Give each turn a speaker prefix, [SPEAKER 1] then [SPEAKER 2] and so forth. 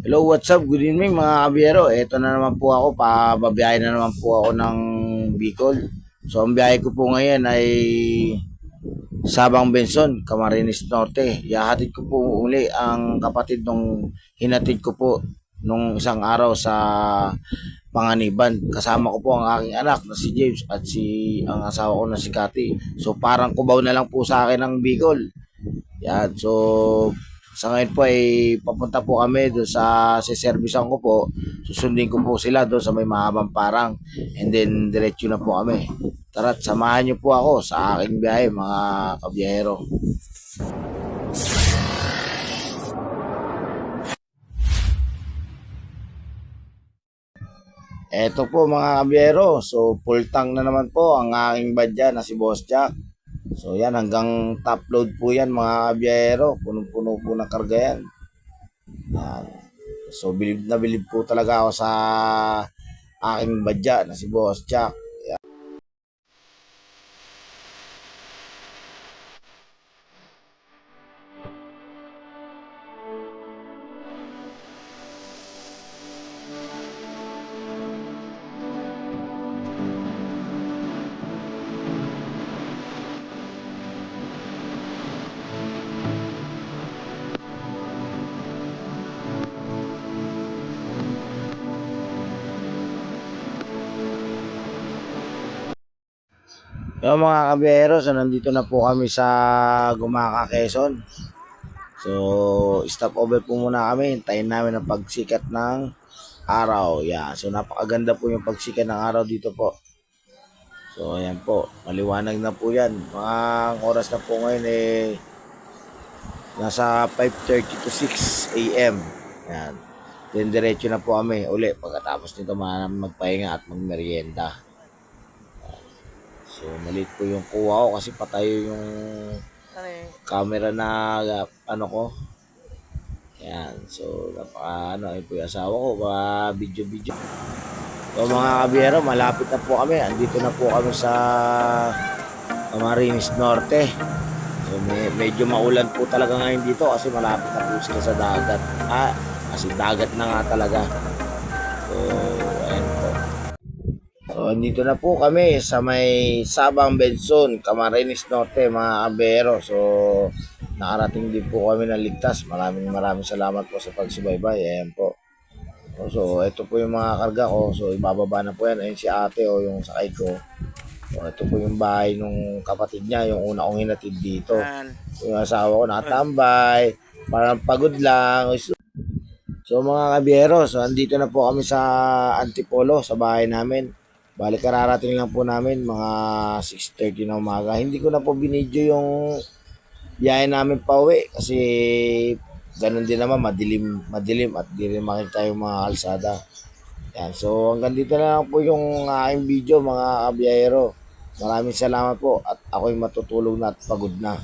[SPEAKER 1] Hello, what's up? Good evening mga kabiyero. Ito na naman po ako, pababiyahe na naman po ako ng Bicol. So ang biyahe ko po ngayon ay Sabang Benson, Camarines Norte. Ihahatid ko po uli ang kapatid nung hinatid ko po nung isang araw sa Panganiban. Kasama ko po ang aking anak na si James at ang asawa ko na si Cathy. So parang kubaw na lang po sa akin ng Bicol. Yan. So, sa ngayon po ay papunta po kami doon sa siservisan ko po. Susundin ko po sila doon sa may mahabang parang. And then, diretso na po kami. Tara't samahan niyo po ako sa aking biyahe mga kabiyahero. Eto po mga kabiyero. So, full tank na naman po ang aking badya na si Boss Jack. So, yan hanggang top load po yan mga kabiyero. Punong-puno po ng karga yan. Yan. So, bilib na bilib po talaga ako sa aking badya na si Boss Jack. Yung mga kabiyero, so nandito na po kami sa Gumaca, Quezon. So, stop over po muna kami. Hintayin namin ang pagsikat ng araw. Yeah. So, napakaganda po yung pagsikat ng araw dito po. So, ayan po. Maliwanag na po yan. Mga oras na po ngayon nasa 5:30 to 6 a.m. Yan. Then, diretso na po kami uli pagkatapos nito magpahinga at magmerienda. So, maliit po yung kuha ko kasi patayo yung camera na ano ko. Yan. So, yun po yung asawa ko. Video. So, mga kabiyero, malapit na po kami. Andito na po kami sa Camarines Norte. So, medyo maulan po talaga ngayon dito kasi malapit na po sila sa dagat. Kasi dagat na nga talaga. So, ayan po. So, andito na po kami sa may Sabang Benson, Camarines Norte, mga kabiyero. So, nakarating din po kami ng ligtas. Maraming salamat po sa pagsubaybay. Ayan po. So, ito po yung mga karga ko. So, ibababa na po yan. Ayun si ate o yung sakay ko. So, ito po yung bahay nung kapatid niya. Yung una kong hinatid dito. So, yung asawa ko nakatambay. Parang pagod lang. So, mga kabiyero. So, andito na po kami sa Antipolo, sa bahay namin. Bali, kararating lang po namin mga 6:30 na umaga. Hindi ko na po binidyo yung biyahe namin pa uwi kasi ganun din naman, madilim at di rin makita yung mga kalsada. Yan. So hanggang dito na lang po yung aking video mga kabiyahero. Maraming salamat po at ako'y matutulog na at pagod na.